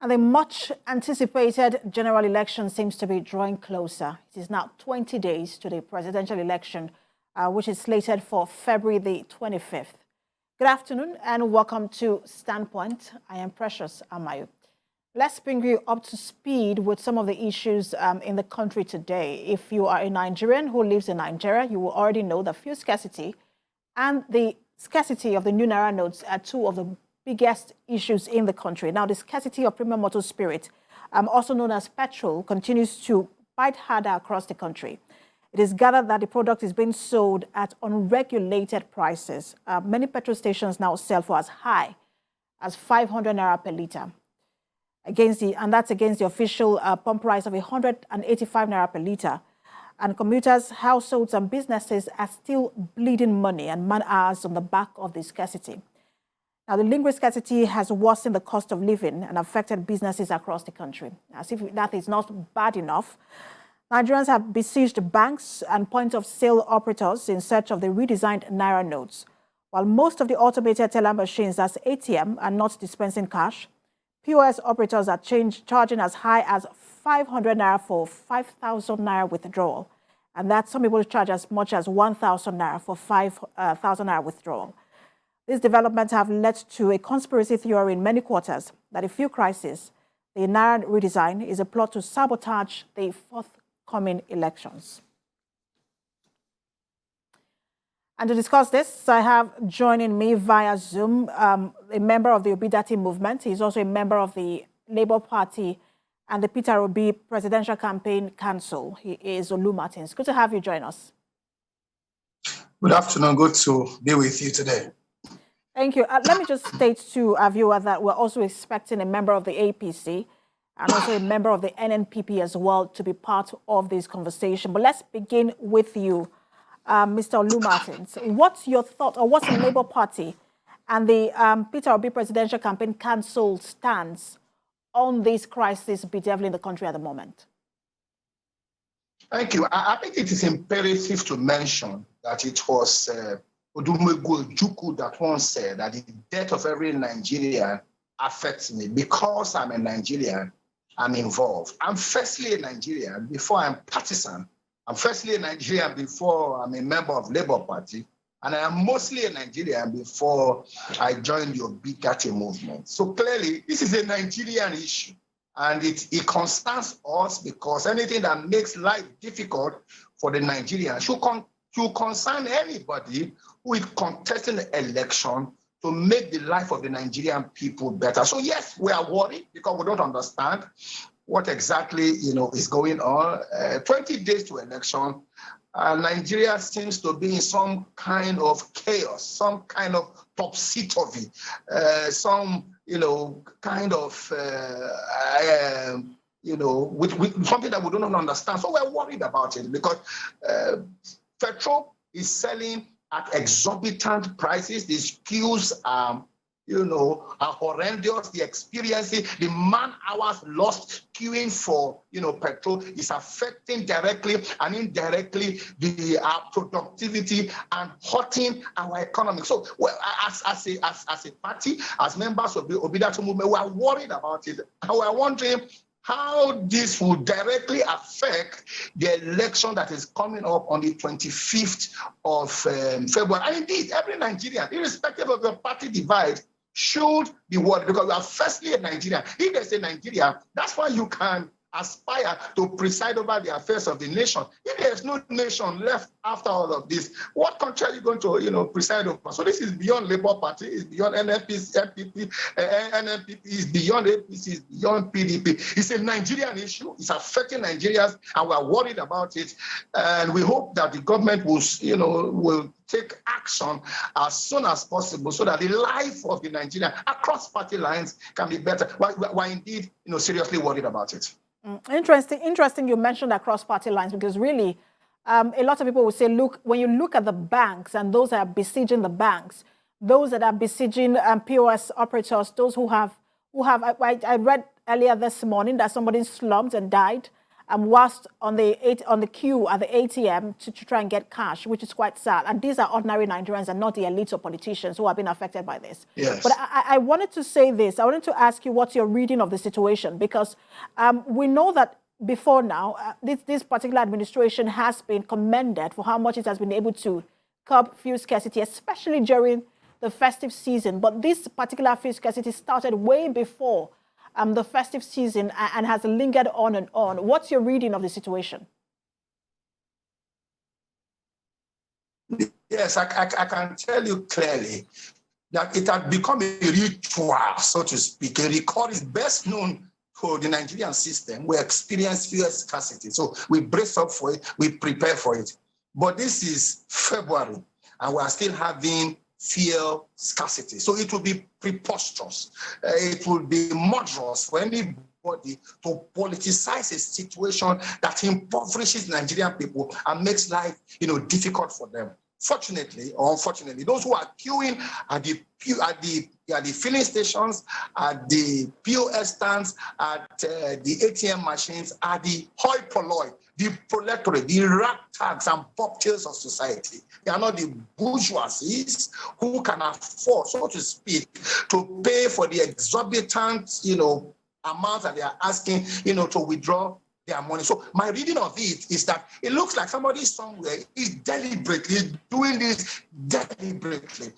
And the much anticipated general election seems to be drawing closer. It is now 20 days to the presidential election, which is slated for February the 25th. Good afternoon and welcome to Standpoint. I am Precious Amayu. Let's bring you up to speed with some of the issues in the country today. If you are a Nigerian who lives in Nigeria, you will already know that fuel scarcity and the scarcity of the new Naira notes are two of the biggest issues in the country. Now, the scarcity of premium motor spirit, also known as petrol, continues to bite harder across the country. It is gathered that the product is being sold at unregulated prices. Many petrol stations now sell for as high as 500 Naira per litre. And that's against the official pump price of 185 Naira per litre. And commuters, households and businesses are still bleeding money and man-hours on the back of the scarcity. Now, the lingering scarcity has worsened the cost of living and affected businesses across the country. As if that is not bad enough, Nigerians have besieged banks and point-of-sale operators in search of the redesigned Naira notes. While most of the automated teller machines, that's ATM, are not dispensing cash, POS operators are charging as high as 500 Naira for 5,000 Naira withdrawal. And that some people charge as much as 1,000 Naira for 5,000 Naira withdrawal. These developments have led to a conspiracy theory in many quarters that the fuel crisis, the Naira redesign, is a plot to sabotage the forthcoming elections. And to discuss this, I have joining me via Zoom a member of the Obidati movement. He's also a member of the Labour Party and the Peter Obi Presidential Campaign Council. He is Olu Martins. Good to have you join us. Good afternoon. Good to be with you today. Thank you. Let me just state to our viewer that we're also expecting a member of the APC and also a member of the NNPP as well to be part of this conversation. But let's begin with you, Mr. Olu Martins. What's your thought, or what's the Labour Party and the Peter Obi Presidential Campaign Council stance on this crisis bedeviling the country at the moment? Thank you. I think it is imperative to mention that it was Odumegwu Ojukwu that once said that the death of every Nigerian affects me. Because I'm a Nigerian, I'm involved. I'm firstly a Nigerian before I'm partisan. I'm firstly a Nigerian before I'm a member of Labour Party. And I am mostly a Nigerian before I joined the Obidati movement. So clearly, this is a Nigerian issue. And it concerns us because anything that makes life difficult for the Nigerians should concern anybody who is contesting the election to make the life of the Nigerian people better. So yes, we are worried because we don't understand what exactly is going on. 20 days to election, Nigeria seems to be in some kind of chaos, some kind of topsy-turvy, some kind of with something that we don't understand. So we're worried about it because petrol is selling at exorbitant prices. These queues are horrendous. The experiences, the man hours lost queuing for, petrol is affecting directly and indirectly the productivity and hurting our economy. So, as a party, as members of the Obidati movement, we are worried about it. And we are wondering how this will directly affect the election that is coming up on the 25th of February. And indeed, every Nigerian, irrespective of the party divide, should be worried because we are firstly a Nigerian. If there's a Nigerian, that's why you can aspire to preside over the affairs of the nation. If there's no nation left after all of this, what country are you going to, preside over? So this is beyond Labour Party, it's beyond NNPP, is beyond APC, it's beyond PDP. It's a Nigerian issue. It's affecting Nigerians, and we're worried about it. And we hope that the government will take action as soon as possible so that the life of the Nigerian across party lines can be better. We're indeed, seriously worried about it. Interesting you mentioned across party lines because really a lot of people will say, look, when you look at the banks and those that are besieging the banks, those that are besieging POS operators, those who have I read earlier this morning that somebody slumped and died whilst on the queue at the ATM to try and get cash, which is quite sad. And these are ordinary Nigerians and not the elites or politicians who have been affected by this. Yes. But I wanted to say this. I wanted to ask you what's your reading of the situation, because we know that before now, this particular administration has been commended for how much it has been able to curb fuel scarcity, especially during the festive season. But this particular fuel scarcity started way before the festive season and has lingered on and on. What's your reading of the situation? Yes, I can tell you clearly that it had become a ritual, so to speak. A record is best known for the Nigerian system. We experience fuel scarcity. So we brace up for it, we prepare for it. But this is February, and we are still having fuel scarcity. So it will be preposterous. It will be murderous for anybody to politicize a situation that impoverishes Nigerian people and makes life, difficult for them. Fortunately or unfortunately, those who are queuing at the filling stations, at the POS stands, at the ATM machines, are the hoi polloi, the proletariat, the ragtags and bobtails of society. They are not the bourgeoisies who can afford, so to speak, to pay for the exorbitant, amounts that they are asking, to withdraw their money. So my reading of it is that it looks like somebody somewhere is deliberately doing this deliberately,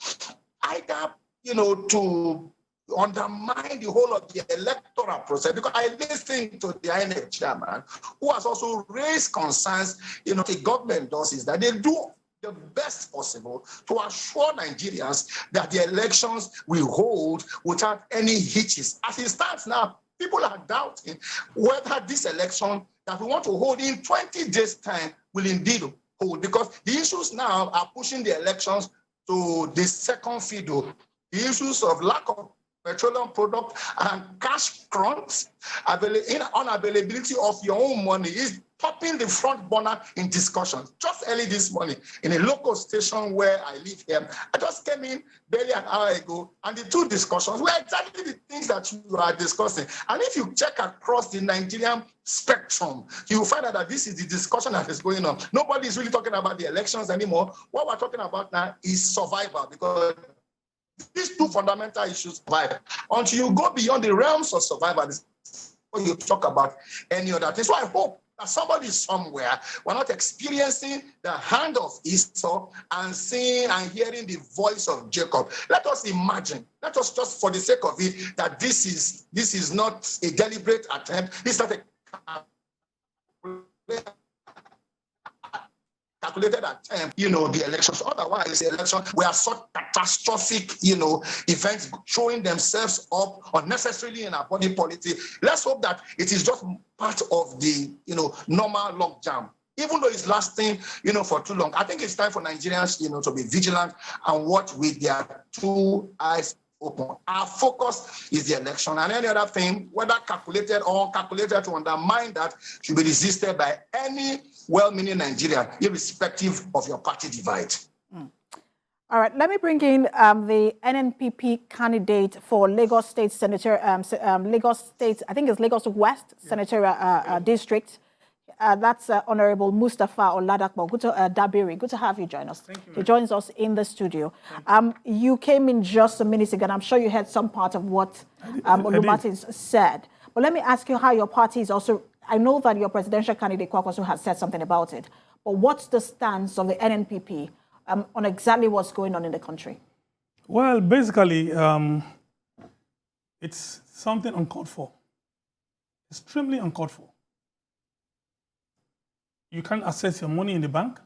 either, to undermine the whole of the electoral process. Because I listened to the INEC chairman, who has also raised concerns, the government does is that they do the best possible to assure Nigerians that the elections will hold without any hitches. As it stands now, people are doubting whether this election that we want to hold in 20 days' time will indeed hold, because the issues now are pushing the elections to the second fiddle. The issues of lack of petroleum product and cash crunch, unavailability of your own money is topping the front burner in discussions. Just early this morning, in a local station where I live here, I just came in barely an hour ago, and the two discussions were exactly the things that you are discussing. And if you check across the Nigerian spectrum, you will find out that this is the discussion that is going on. Nobody is really talking about the elections anymore. What we're talking about now is survival, because these two fundamental issues survive. Until you go beyond the realms of survival, when you talk about any other thing. So I hope that somebody somewhere, we're not experiencing the hand of Esau and seeing and hearing the voice of Jacob. Let us imagine, let us just for the sake of it, that this is not a deliberate attempt. This is not a calculated attempt, the elections. Otherwise, the election, we have such catastrophic, events showing themselves up unnecessarily in our body politic. Let's hope that it is just part of the, normal logjam. Even though it's lasting, for too long. I think it's time for Nigerians, to be vigilant and watch with their two eyes open. Our focus is the election, and any other thing, whether calculated or uncalculated, to undermine that should be resisted by any well-meaning Nigerian, irrespective of your party divide. All right, let me bring in the NNPP candidate for Lagos State Senator, Lagos State, I think it's Lagos West Senatorial District. That's Honorable Mustafa Oladakbo. Dabiri. Good to have you join us. Thank you. He joins us in the studio. You came in just a minute ago, and I'm sure you heard some part of what Olumartins said. But let me ask you how your party is also, I know that your presidential candidate, Kwakwaso, has said something about it, but what's the stance of the NNPP on exactly what's going on in the country? Well, basically, it's something uncalled for, extremely uncalled for. You can't access your money in the bank.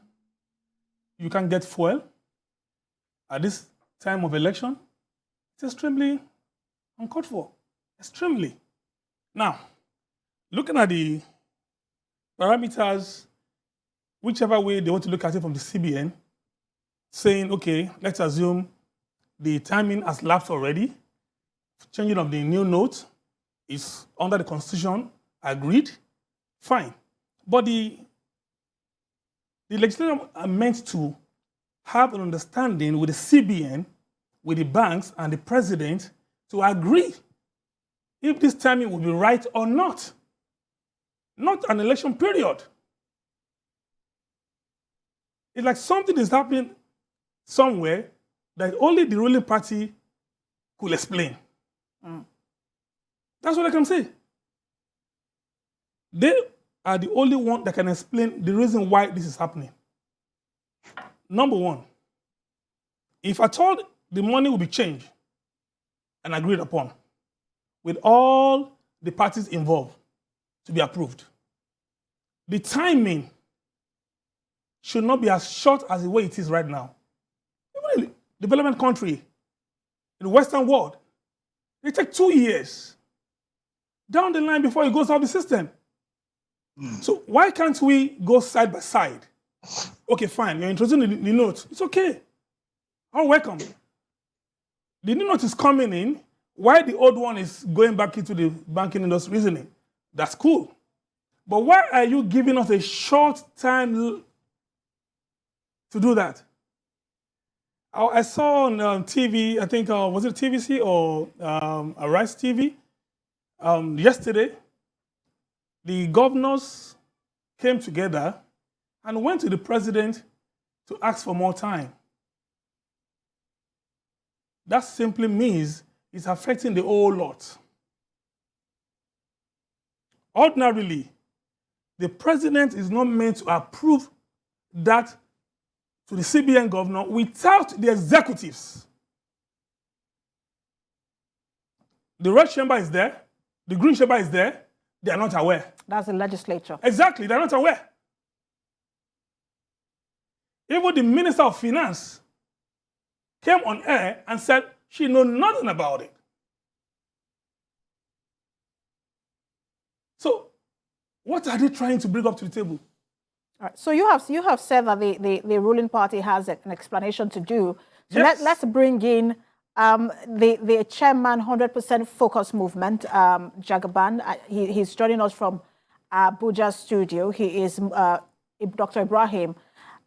You can't get fuel at this time of election. It's extremely uncalled for, extremely. Now, looking at the parameters, whichever way they want to look at it from the CBN, saying, okay, let's assume the timing has lapsed already, changing of the new note is under the Constitution, agreed, fine. But the legislature are meant to have an understanding with the CBN, with the banks and the president to agree if this timing will be right or not. not an election period. It's like something is happening somewhere that only the ruling party could explain. That's what I can say. They are the only one that can explain the reason why this is happening. Number one, if I told the money will be changed and agreed upon with all the parties involved to be approved, the timing should not be as short as the way it is right now. Even in a development country, in the Western world, it takes 2 years down the line before it goes out the system. So why can't we go side by side? Okay, fine, you're introducing the note. It's okay. I'll welcome. The new note is coming in. Why the old one is going back into the banking industry reasoning? That's cool. But why are you giving us a short time to do that? I saw on TV, I think, was it TVC or Arise TV? Yesterday, the governors came together and went to the president to ask for more time. That simply means it's affecting the whole lot. Ordinarily, the president is not meant to approve that to the CBN governor without the executives. The red chamber is there, the green chamber is there, they are not aware. That's the legislature. Exactly, they're not aware. Even the Minister of Finance came on air and said she knows nothing about it. So, what are they trying to bring up to the table? All right. So you have said that the ruling party has an explanation to do. So Yes. let's bring in the chairman, 100% Focus Movement, Jagaban. He's joining us from Abuja studio. He is Dr. Ibrahim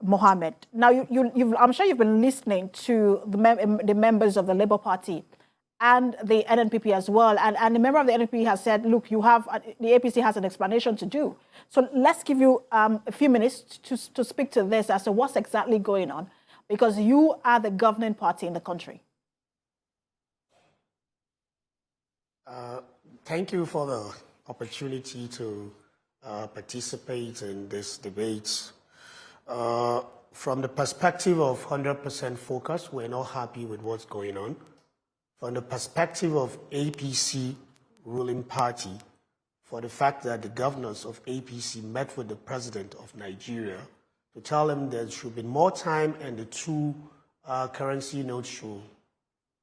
Mohammed. Now, I'm sure you've been listening to the members of the Labour Party and the NNPP as well. And the member of the NNPP has said, look, the APC has an explanation to do. So let's give you a few minutes to speak to this as to what's exactly going on, because you are the governing party in the country. Thank you for the opportunity to participate in this debate. From the perspective of 100% focus, we're not happy with what's going on. From the perspective of APC ruling party, for the fact that the governors of APC met with the president of Nigeria to tell him there should be more time and the two currency notes should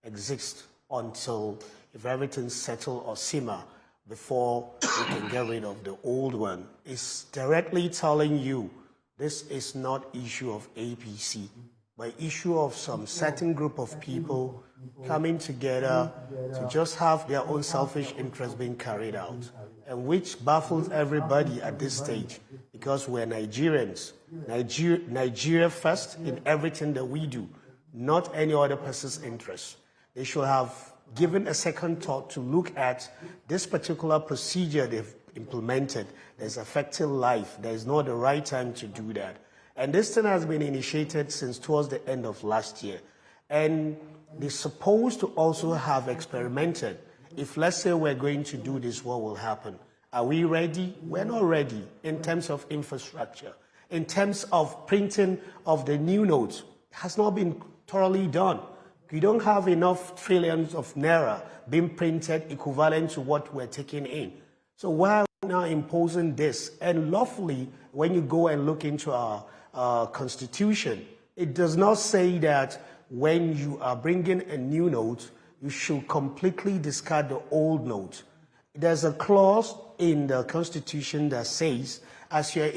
exist until if everything's settled or simmer before we can get rid of the old one. It's directly telling you this is not issue of APC, but issue of some certain group of people coming together to just have their own selfish interests being carried out, and which baffles everybody at this stage, because we're Nigerians. Nigeria first in everything that we do, not any other person's interest. They should have given a second thought to look at this particular procedure they've implemented that's affecting life. There's not the right time to do that. And this thing has been initiated since towards the end of last year. And they're supposed to also have experimented. If, let's say, we're going to do this, what will happen? Are we ready? We're not ready in terms of infrastructure. In terms of printing of the new notes, it has not been thoroughly done. We don't have enough trillions of Naira being printed equivalent to what we're taking in. So why are we now imposing this? And lawfully, when you go and look into our constitution, it does not say that when you are bringing a new note, you should completely discard the old note. There's a clause in the constitution that says, as you're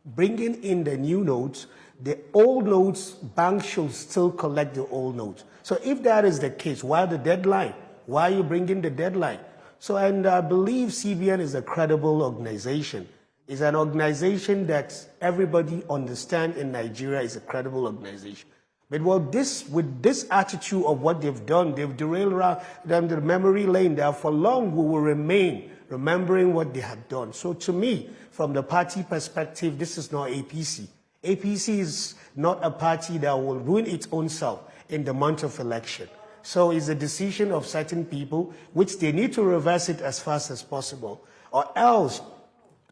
bringing in the new notes, the old notes, banks should still collect the old notes. So if that is the case, why the deadline? Why are you bringing the deadline? So, and I believe CBN is a credible organization. It's an organization that everybody understands in Nigeria is a credible organization. But with this attitude of what they've done, they've derailed around them the memory lane. There for long we will remain remembering what they have done. So to me, from the party perspective, this is not APC. APC is not a party that will ruin its own self in the month of election. So it's a decision of certain people, which they need to reverse it as fast as possible, or else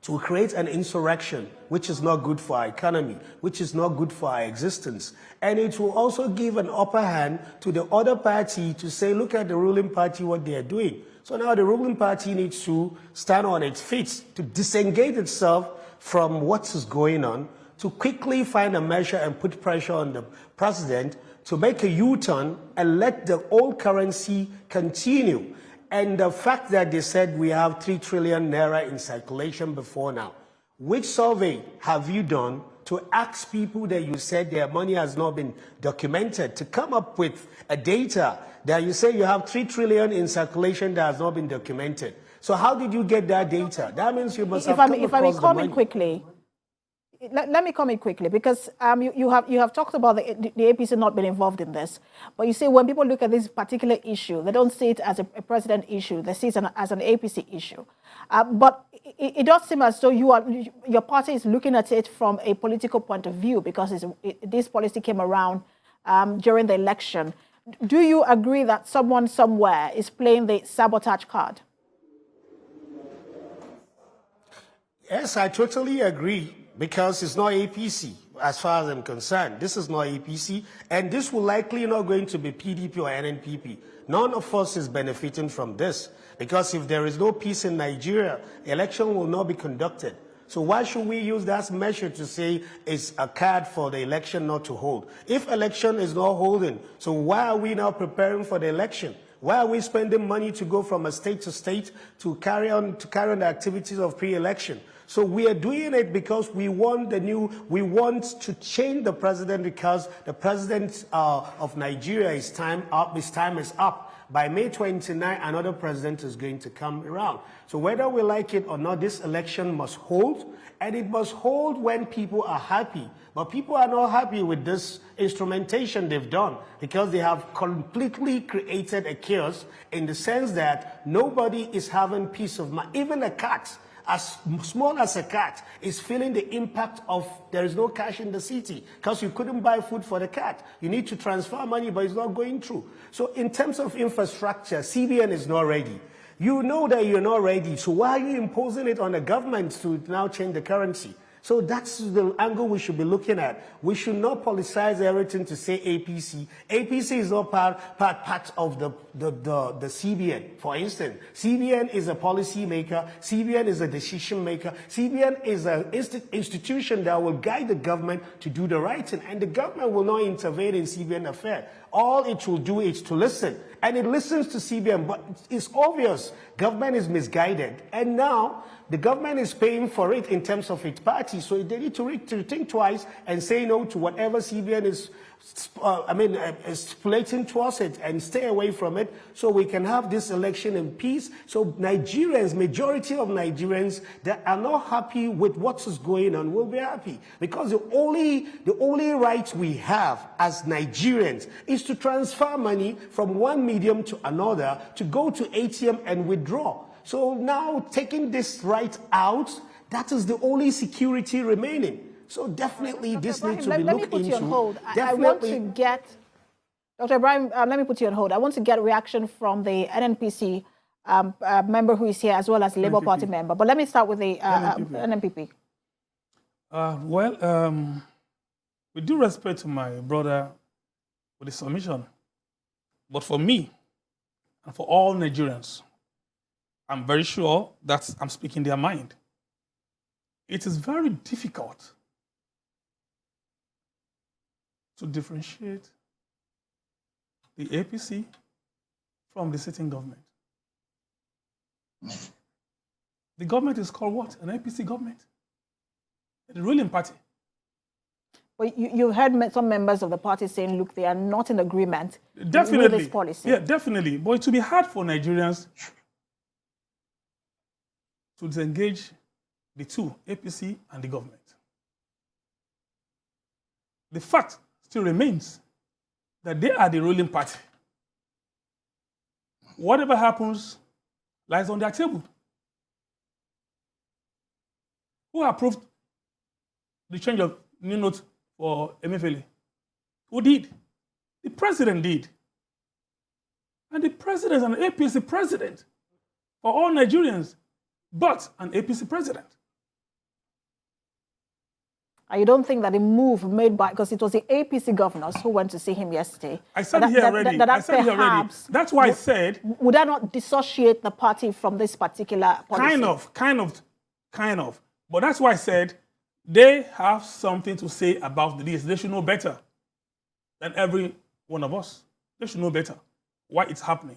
to create an insurrection, which is not good for our economy, which is not good for our existence. And it will also give an upper hand to the other party to say, look at the ruling party, what they are doing. So now the ruling party needs to stand on its feet, to disengage itself from what is going on, to quickly find a measure and put pressure on the president to make a U-turn and let the old currency continue. And the fact that they said we have 3 trillion Naira in circulation before now, which survey have you done to ask people that you said their money has not been documented to come up with a data that you say you have 3 trillion in circulation that has not been documented? So how did you get that data? That means you must have come across the money. If I may comment quickly, let me comment quickly, because you have talked about the APC not being involved in this, but you see when people look at this particular issue, they don't see it as a president issue, they see it as an APC issue. But it does seem as though your party is looking at it from a political point of view, because this policy came around during the election. Do you agree that someone somewhere is playing the sabotage card? Yes, I totally agree. Because it's not APC, as far as I'm concerned. This is not APC, and this will likely not going to be PDP or NNPP. None of us is benefiting from this, because if there is no peace in Nigeria, the election will not be conducted. So why should we use that measure to say it's a card for the election not to hold? If election is not holding, so why are we now preparing for the election? Why are we spending money to go from a state to carry on the activities of pre-election? So we are doing it because we want to change the president, because the president of Nigeria, his time is up. By May 29, another president is going to come around. So whether we like it or not, this election must hold, and it must hold when people are happy. But people are not happy with this instrumentation they've done, because they have completely created a chaos in the sense that nobody is having peace of mind. Even a cat, as small as a cat, is feeling the impact of there is no cash in the city because you couldn't buy food for the cat. You need to transfer money, but it's not going through. So in terms of infrastructure, CBN is not ready. You know that you're not ready, so why are you imposing it on the government to now change the currency? So that's the angle we should be looking at. We should not politicize everything to say APC. APC is not part of the CBN. For instance, CBN is a policy maker. CBN is a decision maker. CBN is an institution that will guide the government to do the right thing. And the government will not intervene in CBN affairs. All it will do is to listen. And it listens to CBN, but it's obvious government is misguided. And now the government is paying for it in terms of its party. So they need to think twice and say no to whatever CBN is stipulating towards it, and stay away from it, so we can have this election in peace. So Nigerians, majority of Nigerians that are not happy with what is going on will be happy, because the only right we have as Nigerians is to transfer money from one medium to another, to go to ATM and withdraw. So now taking this right out, that is the only security remaining. So definitely this needs to be looked into. Let me put you on hold. I want to get, Dr. Ibrahim, let me put you on hold. I want to get a reaction from the NNPC member who is here, as well as the Labour Party member. But let me start with the NNPP. With due respect to my brother with the submission, but for me and for all Nigerians, I'm very sure that I'm speaking their mind. It is very difficult to differentiate the APC from the sitting government. The government is called what? An APC government. The ruling party. But you've heard some members of the party saying, look, they are not in agreement with this policy. Yeah, definitely. But it will be hard for Nigerians to disengage the two, APC and the government. The fact still remains that they are the ruling party. Whatever happens lies on their table. Who approved the change of new note for Emefiele? Who did? The president did. And the president is an APC president for all Nigerians, but an APC president. And you don't think that the move made by, because it was the APC governors who went to see him yesterday. I said it here already. I said it here already. That's why I said. Would that not dissociate the party from this particular policy? Kind of. But that's why I said they have something to say about this. They should know better than every one of us. They should know better why it's happening.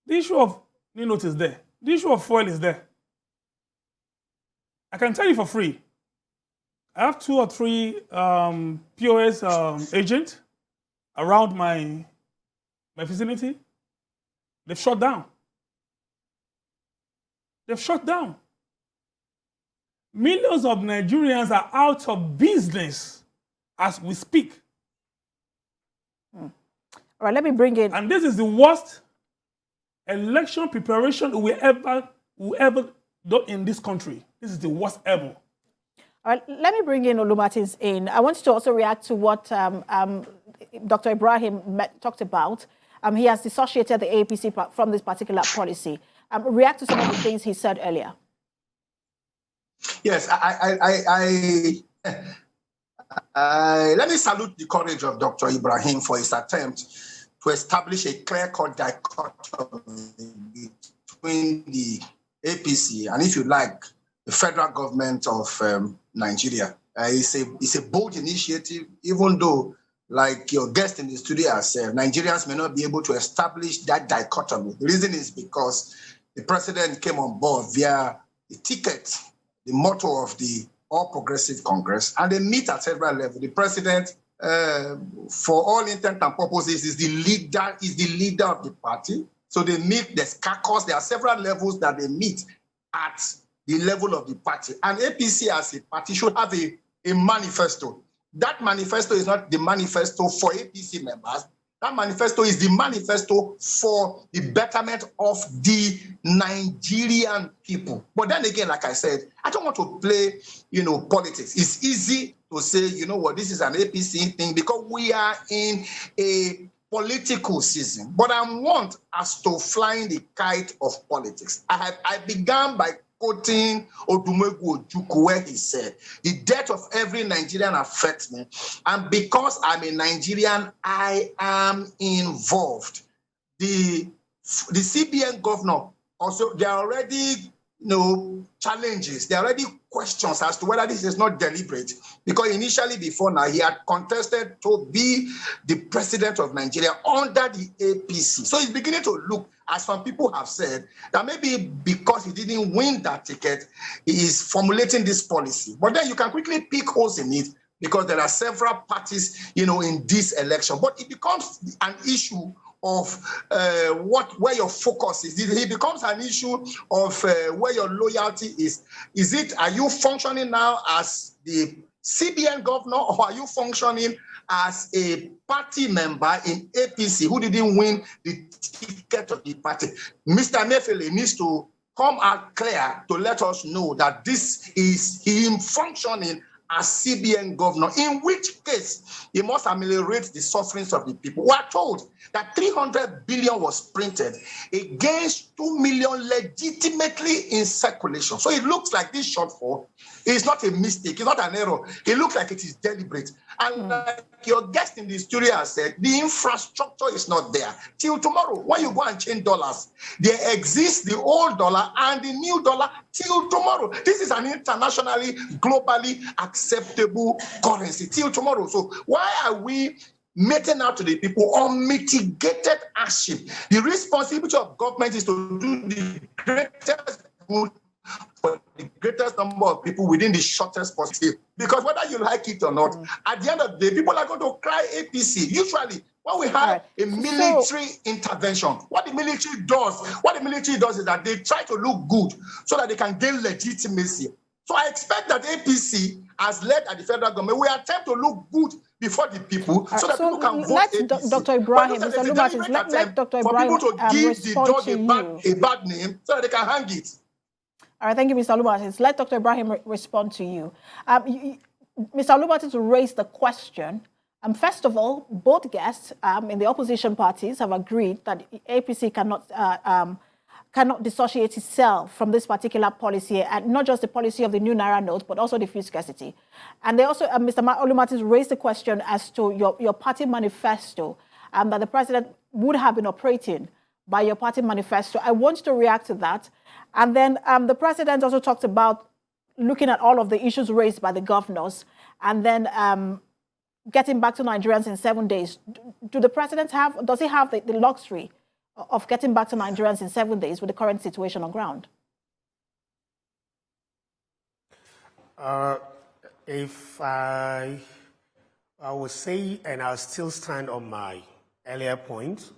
The issue of new note is there. The issue of fuel is there. I can tell you for free. I have 2 or 3 POS agents around my vicinity. They've shut down. Millions of Nigerians are out of business as we speak. All right, let me bring in. And this is the worst election preparation we ever done in this country. This is the worst ever. All right, let me bring in Olumartins in. I want you to also react to what Dr. Ibrahim talked about. He has dissociated the APC from this particular policy. React to some of the things he said earlier. Yes, let me salute the courage of Dr. Ibrahim for his attempt to establish a clear-cut dichotomy between the APC and, if you like, the federal government of Nigeria. It's a bold initiative, even though, like your guest in the studio has said, Nigerians may not be able to establish that dichotomy. The reason is because the president came on board via the ticket, the motto of the All Progressive Congress, and they meet at several levels. The president, for all intent and purposes, is the leader of the party. So they meet, there's caucus, there are several levels that they meet at the level of the party. And APC as a party should have a manifesto. That manifesto is not the manifesto for APC members. That manifesto is the manifesto for the betterment of the Nigerian people. But then again, like I said, I don't want to play, politics. It's easy to say, this is an APC thing because we are in a political season. But I want us to fly the kite of politics. I began by quoting Odumegwu Ojukwu, where he said, the death of every Nigerian affects me. And because I'm a Nigerian, I am involved. The CBN governor also, there are already challenges. There are already questions as to whether this is not deliberate. Because initially, before now, he had contested to be the president of Nigeria under the APC. So he's beginning to look, as some people have said, that maybe because he didn't win that ticket, he is formulating this policy. But then you can quickly pick holes in it because there are several parties, in this election. But it becomes an issue of where your focus is. It becomes an issue of where your loyalty is. Are you functioning now as the CBN governor, or are you functioning as a party member in APC who didn't win the ticket of the party? Mr. Emefiele needs to come out clear to let us know that this is him functioning as CBN governor, in which case he must ameliorate the sufferings of the people. We are told that 300 billion was printed against 2 million legitimately in circulation. So it looks like this shortfall is not a mistake, it's not an error. It looks like it is deliberate. And like your guest in the studio has said, the infrastructure is not there. Till tomorrow, when you go and change dollars, there exists the old dollar and the new dollar till tomorrow. This is an internationally, globally acceptable currency till tomorrow. So why are we meting out to the people unmitigated hardship? The responsibility of government is to do the greatest good for the greatest number of people within the shortest possible. Because whether you like it or not, at the end of the day, people are going to cry APC. Usually, when we have a military intervention, what the military does is that they try to look good so that they can gain legitimacy. So I expect that APC, as led at the federal government, will attempt to look good before the people so that people can vote APC. Dr. Ibrahim, Mr. Olumartins, let Dr. Ibrahim for people to give the dog respond to a bad name so that they can hang it. All right, thank you, Mr. Olubatis. Let Dr. Ibrahim respond to you. Mr. Olubatis raised the question. First of all, both guests in the opposition parties have agreed that APC cannot dissociate itself from this particular policy, and not just the policy of the new Naira note, but also the fuel scarcity. And they also, Mr. Olubatis raised the question as to your party manifesto, that the president would have been operating by your party manifesto. I want you to react to that. And then the president also talked about looking at all of the issues raised by the governors and then getting back to Nigerians in 7 days. Does he have the luxury of getting back to Nigerians in 7 days with the current situation on ground? If I would say, and I'll still stand on my earlier point,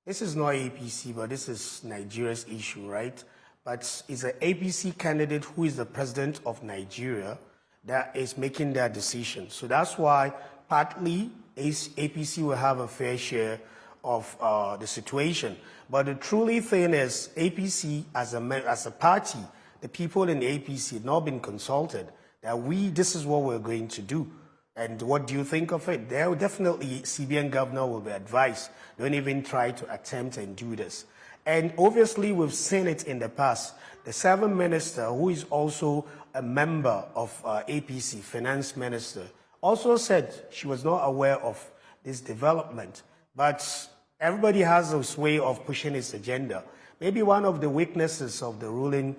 this is not APC, but this is Nigeria's issue, right? But it's an APC candidate who is the president of Nigeria that is making that decision. So that's why partly APC will have a fair share of the situation. But the truly thing is APC as a party, the people in the APC have not been consulted that this is what we're going to do. And what do you think of it? There definitely CBN governor will be advised, don't even try to attempt and do this. And obviously we've seen it in the past. The 7th minister, who is also a member of APC, finance minister, also said she was not aware of this development. But everybody has this way of pushing its agenda. Maybe one of the weaknesses of the ruling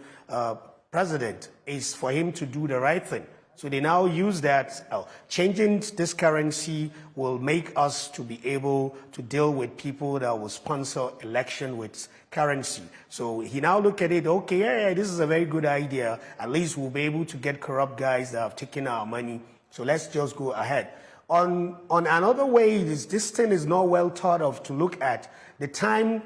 president is for him to do the right thing. So they now use that. Changing this currency will make us to be able to deal with people that will sponsor election with currency. So he now look at it, okay, yeah, this is a very good idea. At least we'll be able to get corrupt guys that have taken our money. So let's just go ahead. On another way, this thing is not well thought of to look at. The time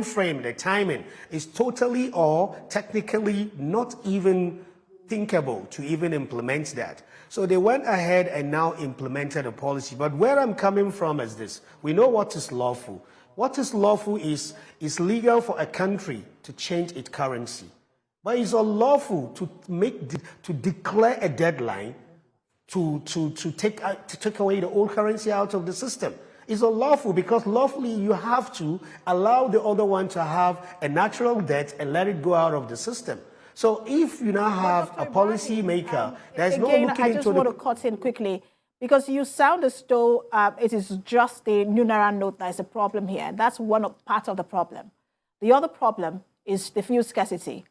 frame, the timing is totally or technically not even thinkable to even implement that. So they went ahead and now implemented a policy. But where I'm coming from is this. We know what is lawful. What is lawful is legal for a country to change its currency. But it's unlawful to declare a deadline to take away the old currency out of the system. It's unlawful because lawfully you have to allow the other one to have a natural debt and let it go out of the system. So if you now have a policy maker, there's no looking into I just want to cut in quickly because you sound as though it is just the new Naira note that is a problem here. That's part of the problem. The other problem is the fuel scarcity,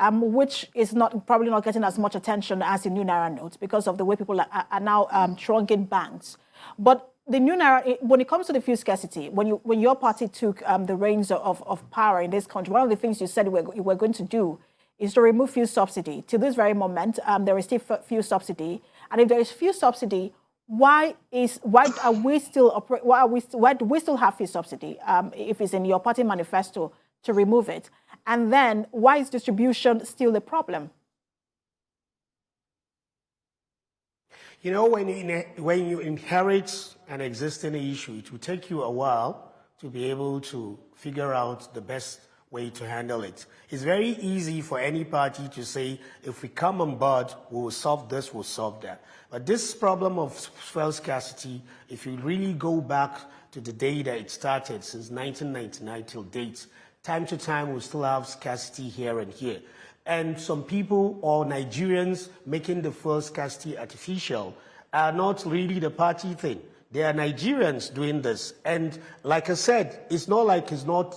which is probably not getting as much attention as the new Naira note because of the way people are now trunking banks. But the new Naira, when it comes to the fuel scarcity, when your party took the reins of power in this country, one of the things you said you were going to do is to remove fuel subsidy. To this very moment, there is still fuel subsidy, and if there is fuel subsidy, why do we still have fuel subsidy if it's in your party manifesto to remove it? And then why is distribution still the problem? You know, when you inherit an existing issue, it will take you a while to be able to figure out the best way to handle it. It's very easy for any party to say, if we come on board, we will solve this, we'll solve that. But this problem of fuel scarcity, if you really go back to the day that it started, since 1999 till date, time to time we still have scarcity here and here. And some people or Nigerians making the fuel scarcity artificial are not really the party thing. They are Nigerians doing this. And like I said, it's not like it's not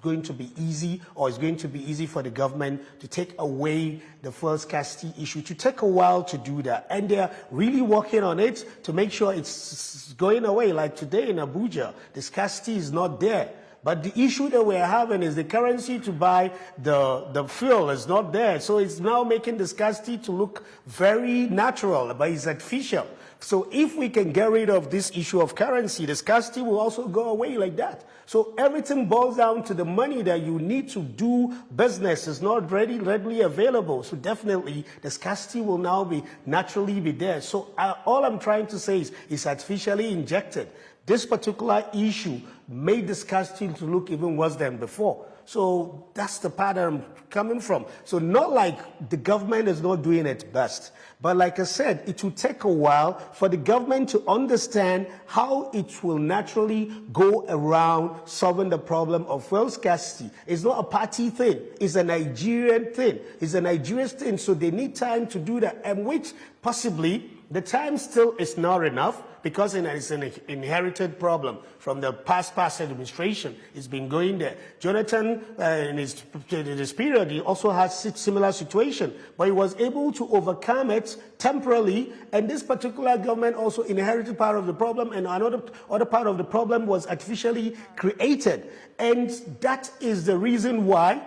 going to be easy or it's going to be easy for the government to take away the fuel scarcity issue. To take a while to do that. And they're really working on it to make sure it's going away. Like today in Abuja, the scarcity is not there. But the issue that we're having is the currency to buy the fuel is not there. So it's now making the scarcity to look very natural, but it's artificial. So if we can get rid of this issue of currency, the scarcity will also go away like that. So everything boils down to the money that you need to do business is not readily available. So definitely the scarcity will now naturally be there. So all I'm trying to say is it's artificially injected. This particular issue made the scarcity to look even worse than before. So that's the pattern I'm coming from. So not like the government is not doing its best, but like I said, it will take a while for the government to understand how it will naturally go around solving the problem of fuel scarcity. It's not a party thing. It's a Nigerian thing. It's a Nigerian thing. So they need time to do that, and which possibly the time still is not enough, because it's an inherited problem from the past administration. It's been going there. Jonathan, in his period, he also had similar situation, but he was able to overcome it temporarily. And this particular government also inherited part of the problem, and another part of the problem was artificially created. And that is the reason why,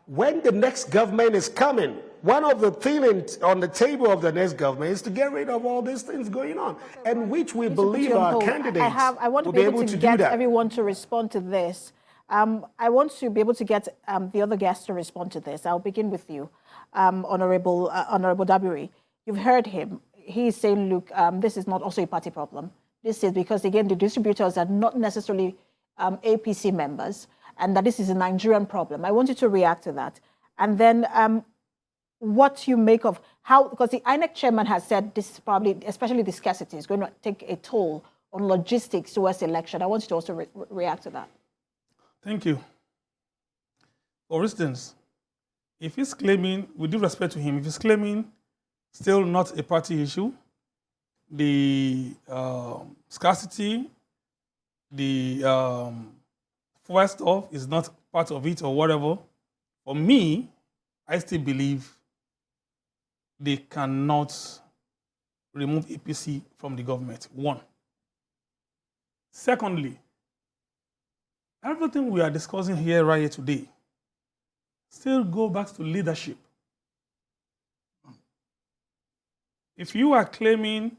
when the next government is coming, one of the things on the table of the next government is to get rid of all these things going on, and which we believe our candidates I want to will be able to get everyone to respond to this. I want to be able to get the other guests to respond to this. I'll begin with you, Honorable Dabiri. You've heard him. He's saying, look, this is not also a party problem. This is because, again, the distributors are not necessarily APC members, and that this is a Nigerian problem. I want you to react to that. And then what you make of how, because the INEC chairman has said this is probably, especially the scarcity, is going to take a toll on logistics towards election. I want you to also react to that. Thank you. For instance, if he's claiming, with due respect to him, if he's claiming still not a party issue, the scarcity, the fuel stuff is not part of it or whatever, for me, I still believe they cannot remove APC from the government, one. Secondly, everything we are discussing here right here today still go back to leadership. If you are claiming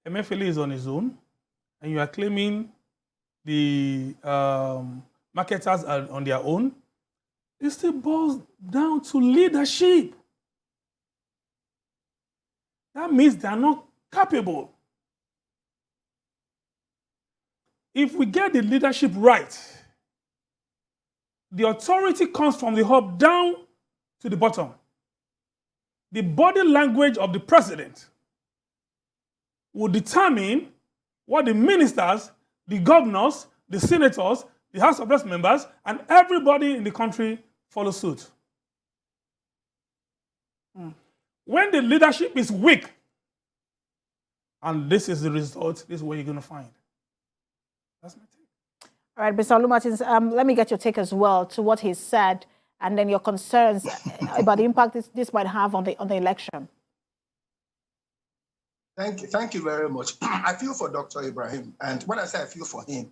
MFLA is on his own, and you are claiming the marketers are on their own, it still boils down to leadership. That means they are not capable. If we get the leadership right, the authority comes from the hub down to the bottom. The body language of the president will determine what the ministers, the governors, the senators, the House of Reps members, and everybody in the country follow suit. When the leadership is weak, and this is the result, this is what you're going to find. That's my take. All right, Mr. Olumartins, let me get your take as well to what he said, and then your concerns about the impact this might have on the election. Thank you very much. I feel for Dr. Ibrahim, and when I say I feel for him,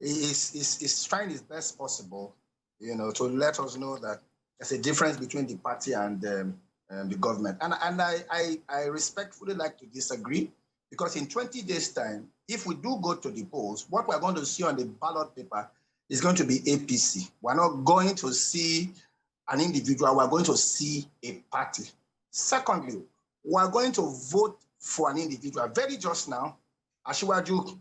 he's trying his best possible, to let us know that there's a difference between the party and the government. And I respectfully like to disagree, because in 20 days' time, if we do go to the polls, what we're going to see on the ballot paper is going to be APC. We're not going to see an individual, we're going to see a party. Secondly, we're going to vote for an individual. Very just now, Asiwaju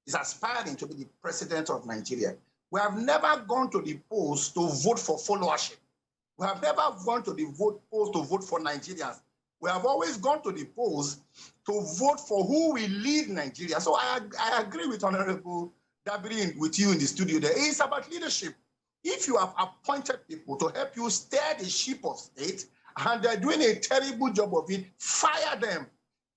is aspiring to be the president of Nigeria. We have never gone to the polls to vote for followership. We have never gone to the polls to vote for Nigerians. We have always gone to the polls to vote for who will lead Nigeria. So I agree with Honorable Dabiri, with you in the studio there. It's about leadership. If you have appointed people to help you steer the ship of state, and they're doing a terrible job of it, fire them.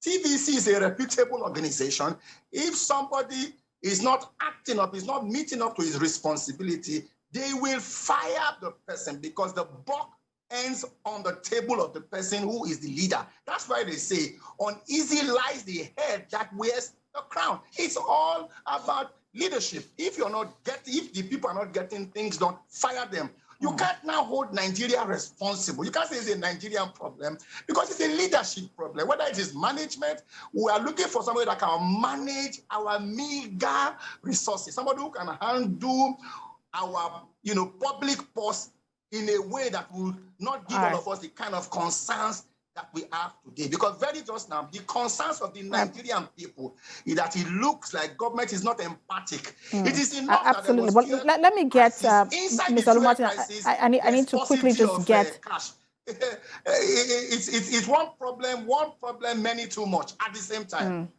TVC is a reputable organization. If somebody is not acting up, is not meeting up to his responsibility, they will fire the person, because the buck ends on the table of the person who is the leader. That's why they say, uneasy lies the head that wears the crown. It's all about leadership. If the people are not getting things done, fire them. You can't now hold Nigeria responsible. You can't say it's a Nigerian problem, because it's a leadership problem. Whether it is management, we are looking for somebody that can manage our meager resources, somebody who can handle our public purse in a way that will not give all of us the kind of concerns that we have today. Because very just now, the concerns of the Nigerian people is that it looks like government is not empathic. It is enough absolutely. that there was But let me get inside Mr. the fuel Olumartin. crisis, I need to quickly just get cash. It's one problem, many too much at the same time.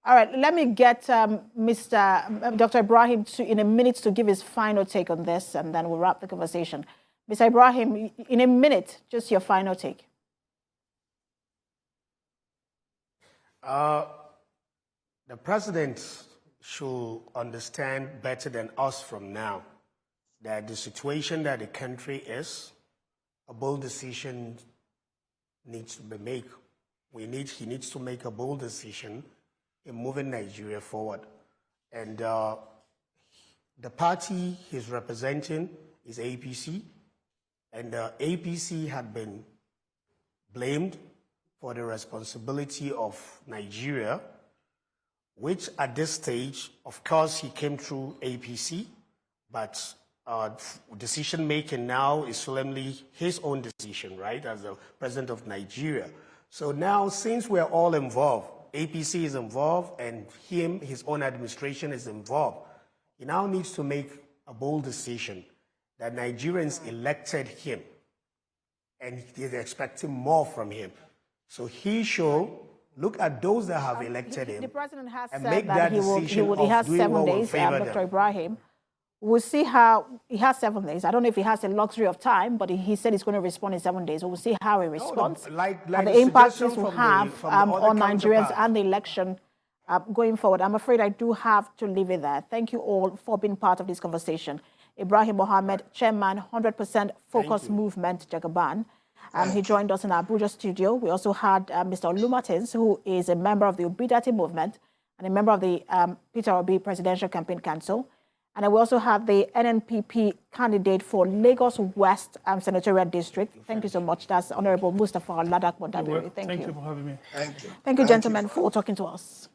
All right, let me get Dr. Ibrahim in a minute to give his final take on this, and then we'll wrap the conversation. Mr. Ibrahim, in a minute, just your final take. The president should understand better than us from now that the situation that the country is, a bold decision needs to be made. He needs to make a bold decision in moving Nigeria forward. And the party he's representing is APC, and APC had been blamed for the responsibility of Nigeria, which at this stage, of course, he came through APC, but decision-making now is solemnly his own decision, right, as the president of Nigeria. So now, since we're all involved, APC is involved, and his own administration is involved, he now needs to make a bold decision that Nigerians elected him, and they're expecting more from him. So he should look at those that have elected him. The president has and said make that he has 7 days, Dr. Ibrahim. We'll see how he has 7 days. I don't know if he has the luxury of time, but he said he's going to respond in 7 days. We'll see how he responds. And the impact this will have on Nigerians and the election going forward. I'm afraid I do have to leave it there. Thank you all for being part of this conversation. Ibrahim Mohammed, Chairman, 100% Focus Movement, Jagaban. He joined us in our Abuja studio. We also had Mr. Olumartin, who is a member of the Obidati movement and a member of the Peter Obi Presidential Campaign Council. And we also have the NNPP candidate for Lagos West Senatorial District. Thank you so much. That's Honorable Mustafa Ladak Mondabiri. Thank you. Thank you for having me. Thank you. Thank you, gentlemen, for talking to us.